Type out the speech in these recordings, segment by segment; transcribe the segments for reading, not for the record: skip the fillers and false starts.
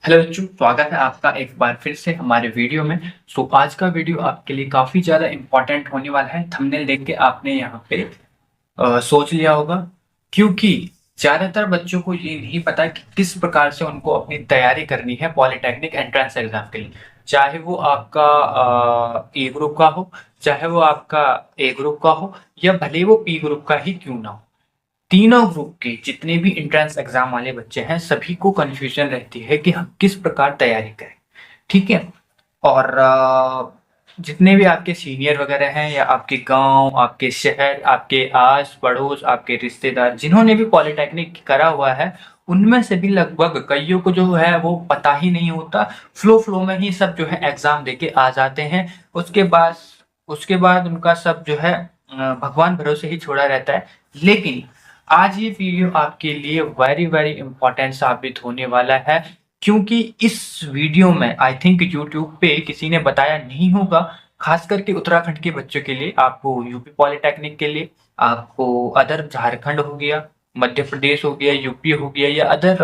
Hello बच्चों, स्वागत है आपका एक बार फिर से हमारे वीडियो में। आज का वीडियो आपके लिए काफ़ी ज़्यादा इम्पोर्टेंट होने वाला है। थंबनेल देख के आपने यहाँ पे सोच लिया होगा, क्योंकि ज़्यादातर बच्चों को ये नहीं पता कि किस प्रकार से उनको अपनी तैयारी करनी है पॉलिटेक्निक एंट्रेंस एग्जाम के लिए। चाहे वो आपका ए ग्रुप का हो, चाहे वो आपका ए ग्रुप का हो, या भले वो पी ग्रुप का ही क्यों ना हो। तीनों ग्रुप के जितने भी एंट्रेंस एग्जाम वाले बच्चे हैं, सभी को कंफ्यूजन रहती है कि हम किस प्रकार तैयारी करें। ठीक है। और जितने भी आपके सीनियर वगैरह हैं, या आपके गांव, आपके शहर, आपके आस पड़ोस, आपके रिश्तेदार जिन्होंने भी पॉलिटेक्निक करा हुआ है, उनमें से भी लगभग कईयों को जो है वो पता ही नहीं होता। फ्लो फ्लो में ही सब जो है एग्जाम देके आ जाते हैं। उसके बाद उनका सब जो है भगवान भरोसे ही छोड़ा रहता है। लेकिन आज ये वीडियो आपके लिए वेरी वेरी इंपॉर्टेंट साबित होने वाला है, क्योंकि इस वीडियो में आई थिंक यूट्यूब पे किसी ने बताया नहीं होगा। खास करके उत्तराखंड के बच्चों के लिए, आपको यूपी पॉलिटेक्निक के लिए, आपको अदर झारखंड हो गया, मध्य प्रदेश हो गया, यूपी हो गया, या अदर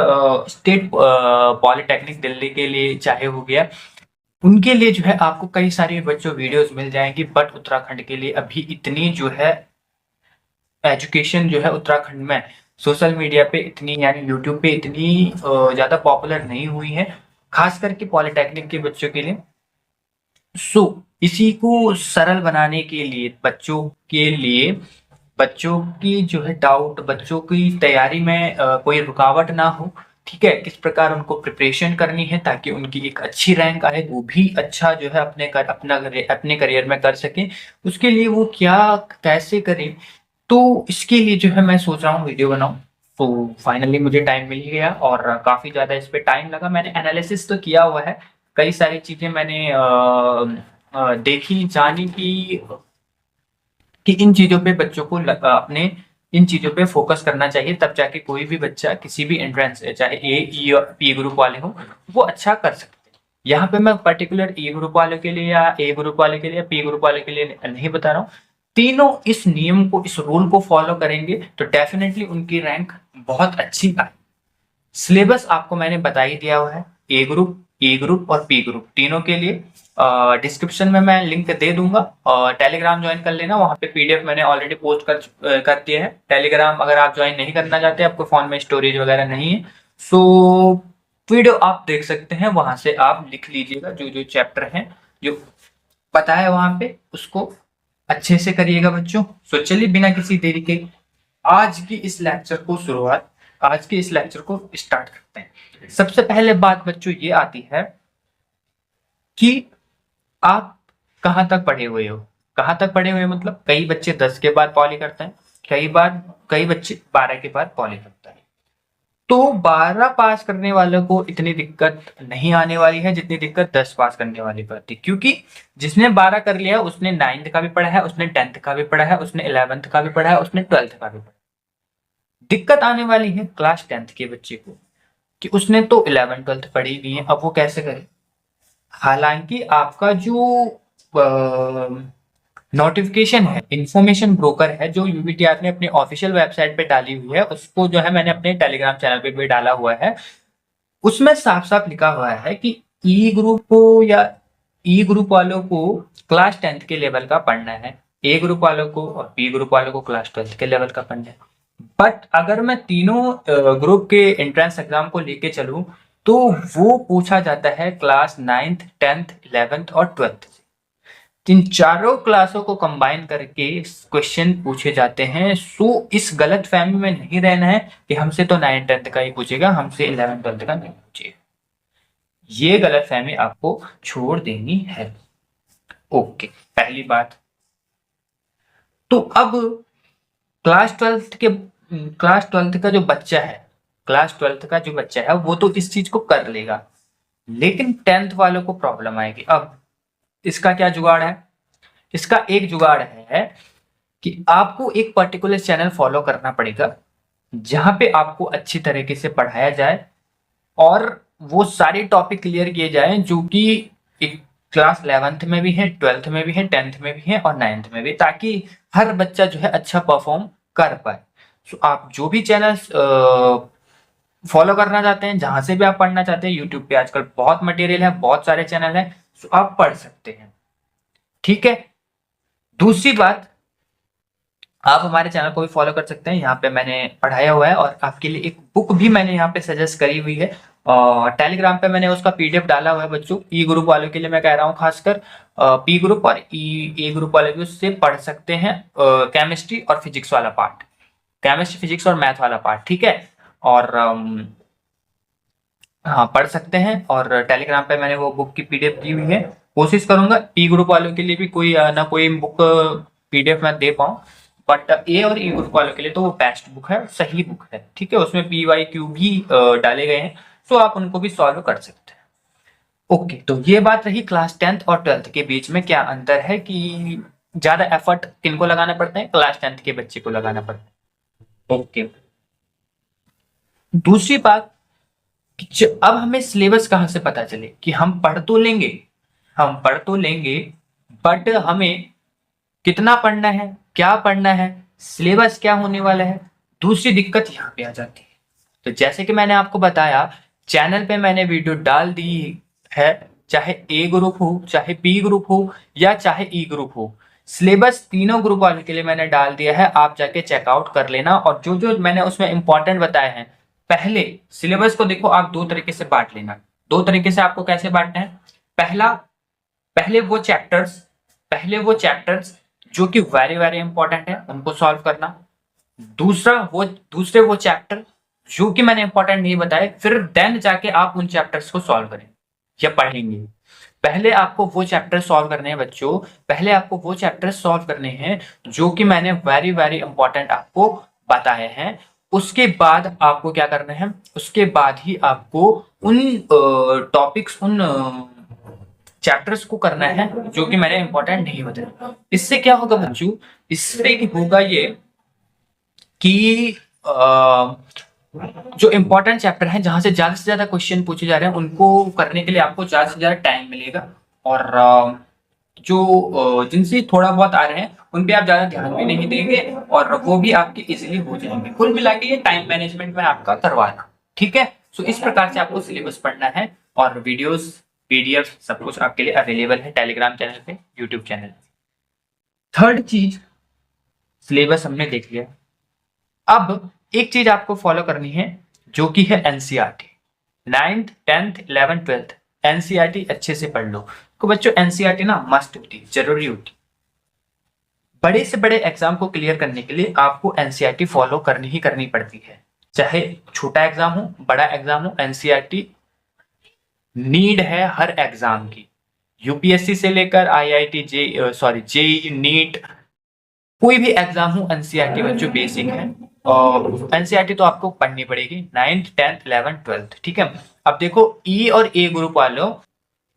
स्टेट पॉलिटेक्निक दिल्ली के लिए चाहे हो गया, उनके लिए जो है आपको कई सारे बच्चों वीडियोस मिल जाएंगी। बट उत्तराखंड के लिए अभी इतनी जो है एजुकेशन जो है उत्तराखंड में सोशल मीडिया पे इतनी, यानी यूट्यूब पे इतनी ज़्यादा पॉपुलर नहीं हुई है, खास करके पॉलिटेक्निक के बच्चों के लिए। सो इसी को सरल बनाने के लिए, बच्चों की जो है डाउट, बच्चों की तैयारी में कोई रुकावट ना हो। ठीक है, किस प्रकार उनको प्रिपरेशन करनी है ताकि उनकी एक अच्छी रैंक आए, वो भी अच्छा जो है अपने करियर में कर सके। उसके लिए वो क्या कैसे करें, तो इसके लिए जो है मैं सोच रहा हूँ वीडियो बनाऊं। तो फाइनली मुझे टाइम मिल गया, और काफ़ी ज़्यादा इस पे टाइम लगा। मैंने एनालिसिस तो किया हुआ है, कई सारी चीज़ें मैंने देखी जानी कि इन चीज़ों पे बच्चों को अपने इन चीज़ों पे फोकस करना चाहिए, तब जाके कोई भी बच्चा किसी भी एंट्रेंस, चाहे ए ई और पी ग्रुप वाले हो, वो अच्छा कर सकते हैं। यहाँ पे मैं पर्टिकुलर ई ग्रुप वालों के लिए या ए ग्रुप वाले के लिए या पी ग्रुप वाले के लिए नहीं बता रहा हूँ। तीनों इस नियम को, इस रूल को फॉलो करेंगे तो डेफिनेटली उनकी रैंक बहुत अच्छी आए। सिलेबस आपको मैंने बता ही दिया हुआ है, ए ग्रुप, ई ग्रुप और पी ग्रुप तीनों के लिए। डिस्क्रिप्शन में मैं लिंक दे दूंगा, और टेलीग्राम ज्वाइन कर लेना। वहाँ पे पीडीएफ मैंने ऑलरेडी पोस्ट कर दिया है। टेलीग्राम अगर आप ज्वाइन नहीं करना चाहते, आपको फोन में स्टोरेज वगैरह नहीं है, सो वीडियो आप देख सकते हैं, वहां से आप लिख लीजिएगा जो जो चैप्टर हैं, जो पता है वहां पे, उसको अच्छे से करिएगा बच्चों। सो चलिए बिना किसी देरी के आज के इस लेक्चर को स्टार्ट करते हैं। सबसे पहले बात बच्चों ये आती है कि आप कहाँ तक पढ़े हुए हो। कहाँ तक पढ़े हुए मतलब, कई बच्चे 10 के बाद पॉली करते हैं, कई बच्चे 12 के बाद पॉली करते हैं। तो 12 पास करने वालों को इतनी दिक्कत नहीं आने वाली है जितनी दिक्कत 10 पास करने वाली को आती है, क्योंकि जिसने 12 कर लिया उसने 9th का भी पढ़ा है, उसने 10th का भी पढ़ा है, उसने 11th का भी पढ़ा है, उसने 12th का भी पढ़ा है। दिक्कत आने वाली है क्लास 10th के बच्चे को, कि उसने तो 11 12 पढ़ी नहीं है, अब वो कैसे करे। हालांकि आपका जो नोटिफिकेशन है, इंफॉर्मेशन ब्रोकर है, जो यूबीटीआर ने अपनी ऑफिशियल वेबसाइट पे डाली हुई है, उसको जो है मैंने अपने टेलीग्राम चैनल पे भी डाला हुआ है। उसमें साफ साफ लिखा हुआ है कि ई ग्रुप को या ई ग्रुप वालों को क्लास 10th के लेवल का पढ़ना है, ए ग्रुप वालों को और पी ग्रुप वालों को क्लास 12th के लेवल का पढ़ना है। बट अगर मैं तीनों ग्रुप के एंट्रेंस एग्जाम को लेके चलूं, तो वो पूछा जाता है क्लास 9th 10th 11th और 12th से। इन चारों क्लासों को कंबाइन करके क्वेश्चन पूछे जाते हैं। सो इस गलत फहमी में नहीं रहना है कि हमसे तो 9th 10th का ही पूछेगा, हमसे 11th 12th का नहीं पूछेगा। ये गलत फहमी आपको छोड़ देनी है। ओके, पहली बात। तो अब क्लास 12th के क्लास 12th का जो बच्चा है, क्लास 12th का जो बच्चा है वो तो इस चीज को कर लेगा, लेकिन 10th वालों को प्रॉब्लम आएगी। अब इसका क्या जुगाड़ है? इसका एक जुगाड़ है कि आपको एक पर्टिकुलर चैनल फॉलो करना पड़ेगा, जहां पे आपको अच्छी तरीके से पढ़ाया जाए और वो सारे टॉपिक क्लियर किए जाए, जो कि एक क्लास 11th में भी है, 12th में भी है, 10th में भी है और 9th में भी, ताकि हर बच्चा जो है अच्छा परफॉर्म कर पाए। सो आप जो भी चैनल फॉलो करना चाहते हैं, जहां से भी आप पढ़ना चाहते हैं, यूट्यूब पे आजकल बहुत मटेरियल है, बहुत सारे चैनल है, तो आप पढ़ सकते हैं। ठीक है। दूसरी बात, आप हमारे चैनल को भी फॉलो कर सकते हैं, यहाँ पे मैंने पढ़ाया हुआ है और आपके लिए एक बुक भी मैंने यहाँ पे सजेस्ट करी हुई है, और टेलीग्राम पे मैंने उसका पीडीएफ डाला हुआ है बच्चों। ई ग्रुप वालों के लिए मैं कह रहा हूँ, खासकर पी ग्रुप और ए ग्रुप वाले भी उससे पढ़ सकते हैं, केमिस्ट्री और फिजिक्स वाला पार्ट, केमिस्ट्री फिजिक्स और मैथ वाला पार्ट। ठीक है। और हाँ, पढ़ सकते हैं, और टेलीग्राम पे मैंने वो बुक की पीडीएफ दी हुई है। कोशिश करूंगा पी ग्रुप वालों के लिए भी कोई ना कोई बुक पीडीएफ मैं दे पाऊँ, बट ए और ई ग्रुप वालों के लिए तो वो बेस्ट बुक है, सही बुक है। ठीक है। उसमें पी वाई क्यू भी डाले गए हैं, तो आप उनको भी सॉल्व कर सकते हैं। ओके, तो ये बात रही क्लास 10th और 12th के बीच में क्या अंतर है, कि ज्यादा एफर्ट किनको लगाना पड़ता है, क्लास 10th के बच्चे को लगाना पड़ता है। ओके। दूसरी बात, अब हमें सिलेबस कहाँ से पता चले, कि हम पढ़ तो लेंगे, हम पढ़ तो लेंगे, बट हमें कितना पढ़ना है, क्या पढ़ना है, सिलेबस क्या होने वाला है, दूसरी दिक्कत यहाँ पे आ जाती है। तो जैसे कि मैंने आपको बताया, चैनल पे मैंने वीडियो डाल दी है, चाहे ए ग्रुप हो, चाहे बी ग्रुप हो, या चाहे ई ग्रुप हो, सिलेबस तीनों ग्रुप वालों के लिए मैंने डाल दिया है। आप जाके चेकआउट कर लेना, और जो जो मैंने उसमें इंपॉर्टेंट बताए हैं, पहले सिलेबस को देखो, आप दो तरीके से बांट लेना। दो तरीके से आपको कैसे बांटना है, पहला, पहले वो चैप्टर्स, पहले वो चैप्टर्स जो कि वेरी वेरी इंपॉर्टेंट है, उनको सॉल्व करना। दूसरा वो, दूसरे वो चैप्टर जो कि मैंने इंपॉर्टेंट नहीं बताए, फिर देन जाके आप उन चैप्टर्स को सॉल्व करें या पढ़ेंगे। पहले आपको वो चैप्टर सॉल्व करने हैं बच्चों, पहले आपको वो चैप्टर सॉल्व करने हैं जो कि मैंने वेरी वेरी इंपॉर्टेंट आपको बताए हैं। उसके बाद आपको क्या करना है, उसके बाद ही आपको उन टॉपिक्स, उन चैप्टर्स को करना है जो कि मैंने इंपॉर्टेंट नहीं बताया। इससे क्या होगा बच्चों, इससे होगा ये कि जो इंपॉर्टेंट चैप्टर है, जहां से ज्यादा क्वेश्चन पूछे जा रहे हैं, उनको करने के लिए आपको ज्यादा से ज्यादा टाइम मिलेगा। और जो जिनसे थोड़ा बहुत आ रहे हैं, उन पे आप ज्यादा ध्यान भी नहीं देंगे, और वो भी आपके इजीली हो जाएंगे। कुल मिला के ये टाइम मैनेजमेंट में आपका करवाना। ठीक है। सो इस प्रकार से आपको सिलेबस पढ़ना है, और वीडियोस, पीडीएफ सब कुछ आपके लिए अवेलेबल है टेलीग्राम चैनल पे, यूट्यूब चैनल। थर्ड चीज, सिलेबस हमने देख लिया। अब एक चीज आपको फॉलो करनी है, जो कि है NCERT. 9th 10th 11th 12th NCERT अच्छे से पढ़ लो। तो बच्चों एनसीईआरटी ना मस्ट होती, जरूरी होती। बड़े से बड़े एग्जाम को क्लियर करने के लिए आपको एनसीईआरटी फॉलो करनी ही करनी पड़ती है, चाहे छोटा एग्जाम हो, बड़ा एग्जाम हो, एनसीईआरटी नीड है हर एग्जाम की। यूपीएससी से लेकर आईआईटी, जेईई, नीट, कोई भी एग्जाम हो, एनसीईआरटी बच्चों बेसिक है, और एनसीईआरटी तो आपको पढ़नी पड़ेगी 9th 10th 11th 12th। ठीक है। अब देखो, ई और ए ग्रुप वालों,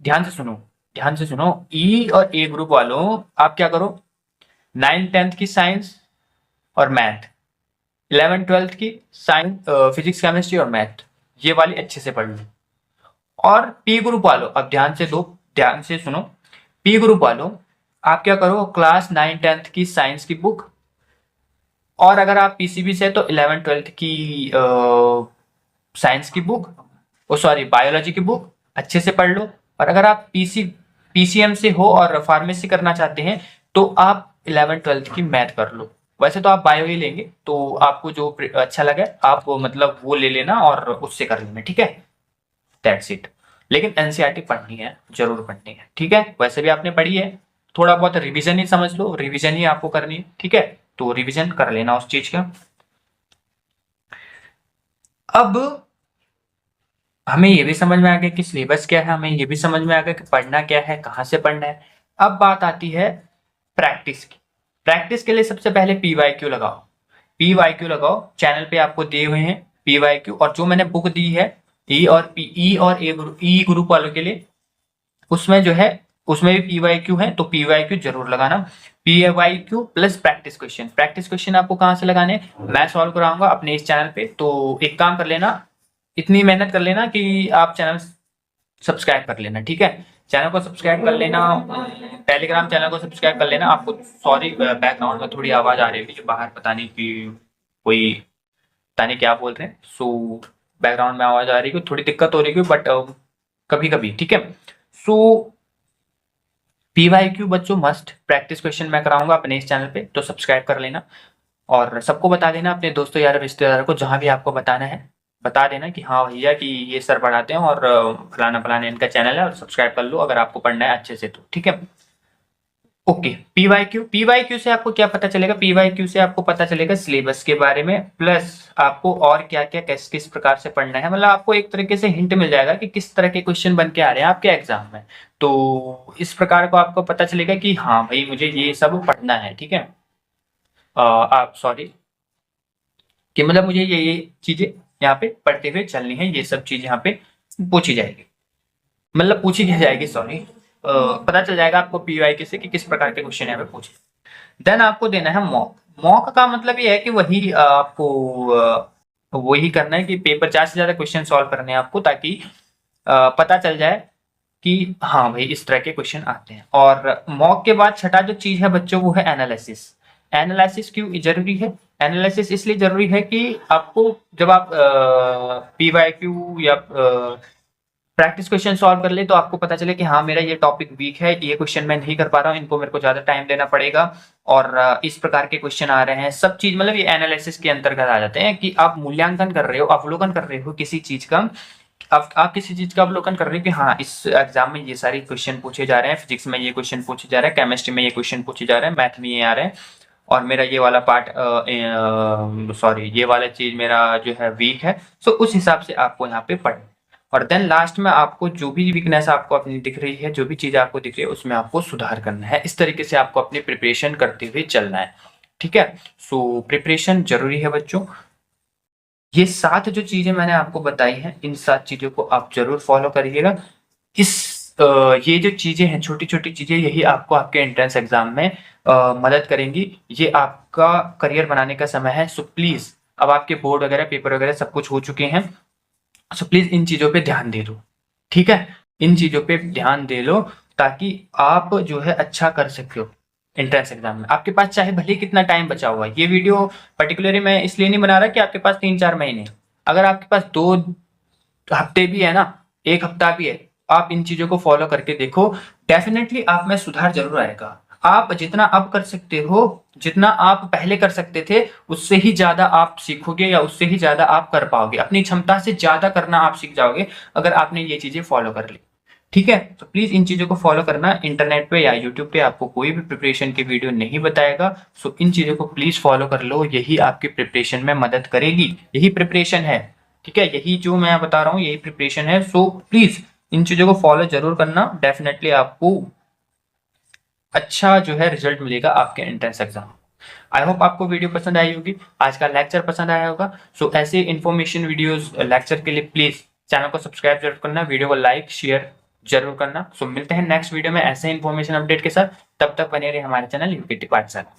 ध्यान से सुनो, ध्यान से सुनो, ई और ए ग्रुप वालों, आप क्या करो, 9th 10th की साइंस और मैथ, 11th 12th की साइंस, फिजिक्स केमिस्ट्री और मैथ, ये वाली अच्छे से पढ़ लो। और पी ग्रुप वालों, अब ध्यान से दो, ध्यान से सुनो, पी ग्रुप वालों, आप क्या करो, क्लास 9 10th की साइंस की बुक, और अगर आप पीसीबी से तो 11 12th की साइंस की बुक, ओ सॉरी बायोलॉजी की बुक अच्छे से पढ़ लो। और अगर आप पीसीएम से हो और फार्मेसी करना चाहते हैं, तो आप 11 12th की मैथ कर लो। वैसे तो आप बायो ही लेंगे, तो आपको जो अच्छा लगे आप मतलब वो ले लेना और उससे कर लेना। ठीक है, दैट्स इट। लेकिन एनसीईआरटी पढ़नी है, जरूर पढ़नी है। ठीक है, वैसे भी आपने पढ़ी है, थोड़ा बहुत रिवीजन ही समझ लो, रिवीजन ही आपको करनी है। ठीक है, तो रिवीजन कर लेना उस चीज का। अब हमें ये भी समझ में आ गया कि सिलेबस क्या है, हमें ये भी समझ में आ गया कि पढ़ना क्या है, कहाँ से पढ़ना है। अब बात आती है प्रैक्टिस की। प्रैक्टिस के लिए सबसे पहले पीवाईक्यू लगाओ, पीवाईक्यू लगाओ, चैनल पे आपको दिए हुए हैं पीवाईक्यू। और जो मैंने बुक दी है ई और ई ग्रुप वालों के लिए, उसमें जो है, उसमें भी पीवाईक्यू है, तो पीवाईक्यू जरूर लगाना। PYQ plus practice question, practice question आपको कहाँ से लगाने, मैं सॉल्व कराऊंगा अपने इस चैनल पे। तो एक काम कर लेना, इतनी मेहनत कर लेना कि आप चैनल सब्सक्राइब कर लेना। ठीक है, चैनल को सब्सक्राइब कर लेना, टेलीग्राम चैनल को सब्सक्राइब कर लेना। आपको सॉरी, बैकग्राउंड में थोड़ी आवाज आ रही है बाहर, पता नहीं कि कोई, पता नहीं क्या बोल रहे हैं। सो बैकग्राउंड में आवाज आ रही है, थोड़ी दिक्कत हो रही है बट कभी कभी, ठीक है। सो पीवाईक्यू बच्चों मस्ट प्रैक्टिस क्वेश्चन मैं कराऊंगा अपने इस चैनल पे, तो सब्सक्राइब कर लेना और सबको बता देना, अपने दोस्तों यार रिश्तेदारों को, जहां भी आपको बताना है बता देना कि हाँ भैया कि ये सर पढ़ाते हैं और फलाना फलाना इनका चैनल है, और सब्सक्राइब कर लो अगर आपको पढ़ना है अच्छे से तो, ठीक है। ओके, पीवाईक्यू से आपको क्या पता चलेगा? पीवाईक्यू से आपको पता चलेगा सिलेबस के बारे में, प्लस आपको और क्या क्या किस किस प्रकार से पढ़ना है, मतलब आपको एक तरीके से हिंट मिल जाएगा कि किस तरह के क्वेश्चन बन के आ रहे हैं आपके एग्जाम में। तो इस प्रकार को आपको पता चलेगा कि हाँ भाई मुझे ये सब पढ़ना है, ठीक है। आप सॉरी कि मतलब मुझे ये चीजें यहाँ पे पढ़ते हुए चलनी है, ये सब चीज यहाँ पे पूछी जाएगी, मतलब पूछी क्या जाएगी, सॉरी, पता चल जाएगा आपको पीवाईक्यू से कि किस प्रकार के क्वेश्चन यहाँ पे पूछे। देन आपको देना है मॉक। मॉक का मतलब ये है कि वही आपको वही करना है कि पेपर 4 से ज्यादा क्वेश्चन सॉल्व करने हैं आपको, ताकि पता चल जाए कि हाँ भाई इस तरह के क्वेश्चन आते हैं। और मॉक के बाद छठा जो चीज है बच्चों वो है एनालिसिस। एनालिसिस क्यों जरूरी है? एनालिसिस इसलिए जरूरी है कि आपको जब आप पीवाईक्यू या प्रैक्टिस क्वेश्चन सॉल्व कर ले तो आपको पता चले कि हाँ मेरा ये टॉपिक वीक है, ये क्वेश्चन मैं नहीं कर पा रहा हूँ, इनको मेरे को ज्यादा टाइम देना पड़ेगा, और इस प्रकार के क्वेश्चन आ रहे हैं। सब चीज मतलब ये एनालिसिस के अंतर्गत आ जाते हैं कि आप मूल्यांकन कर रहे हो, अवलोकन कर रहे हो किसी चीज का। आप किसी चीज का अवलोकन कर रहे हो कि हाँ इस एग्जाम में ये सारे क्वेश्चन पूछे जा रहे हैं, फिजिक्स में ये क्वेश्चन पूछे जा रहे हैं, केमिस्ट्री में ये क्वेश्चन पूछे जा रहे हैं, मैथ में ये आ रहे हैं, और मेरा ये वाला पार्ट सॉरी ये वाला चीज मेरा जो है वीक है। सो उस हिसाब से आपको यहाँ पे पढ़ना। और देन लास्ट में आपको जो भी वीकनेस आपको अपनी दिख रही है, जो भी चीज आपको दिख रही है उसमें आपको सुधार करना है। इस तरीके से आपको अपनी प्रिपरेशन करते हुए चलना है, ठीक है। सो प्रिपरेशन जरूरी है बच्चों। ये 7 जो चीजें मैंने आपको बताई हैं, इन 7 चीजों को आप जरूर फॉलो करिएगा। इस ये जो चीजें हैं, छोटी छोटी चीजें, यही आपको आपके एंट्रेंस एग्जाम में मदद करेंगी। ये आपका करियर बनाने का समय है। सो प्लीज, अब आपके बोर्ड वगैरह पेपर वगैरह सब कुछ हो चुके हैं, सो प्लीज इन चीजों पे ध्यान दे दो, ठीक है। इन चीजों पे ध्यान दे लो ताकि आप जो है अच्छा कर सके हो एंट्रेंस एग्जाम में। आपके पास चाहे भले कितना टाइम बचा हुआ है, ये वीडियो पर्टिकुलरली मैं इसलिए नहीं बना रहा कि आपके पास 3-4 महीने, अगर आपके पास 2 हफ्ते भी है ना, 1 हफ्ता भी है, आप इन चीजों को फॉलो करके देखो, डेफिनेटली आप में सुधार जरूर आएगा। आप जितना अब कर सकते हो, जितना आप पहले कर सकते थे, उससे ही ज्यादा आप सीखोगे या उससे ही ज्यादा आप कर पाओगे। अपनी क्षमता से ज्यादा करना आप सीख जाओगे अगर आपने ये चीजें फॉलो कर ली, ठीक है। तो प्लीज इन चीजों को फॉलो करना। इंटरनेट पे या यूट्यूब पे आपको कोई भी प्रिपरेशन की वीडियो नहीं बताएगा, सो इन चीजों को प्लीज फॉलो कर लो, यही आपकी प्रिपरेशन में मदद करेगी। यही प्रिपरेशन है, ठीक है, यही जो मैं बता रहा हूँ यही प्रिपरेशन है। सो प्लीज इन चीजों को फॉलो जरूर करना, डेफिनेटली आपको अच्छा जो है रिजल्ट मिलेगा आपके एंट्रेंस एग्जाम। आई होप आपको वीडियो पसंद आई होगी, आज का लेक्चर पसंद आया होगा। सो ऐसे इन्फॉर्मेशन वीडियोस लेक्चर के लिए प्लीज चैनल को सब्सक्राइब जरूर करना, वीडियो को लाइक शेयर जरूर करना। सो मिलते हैं नेक्स्ट वीडियो में ऐसे इन्फॉर्मेशन अपडेट के साथ, तब तक बने रहिए हमारे चैनल यूपीटी पाठशाला।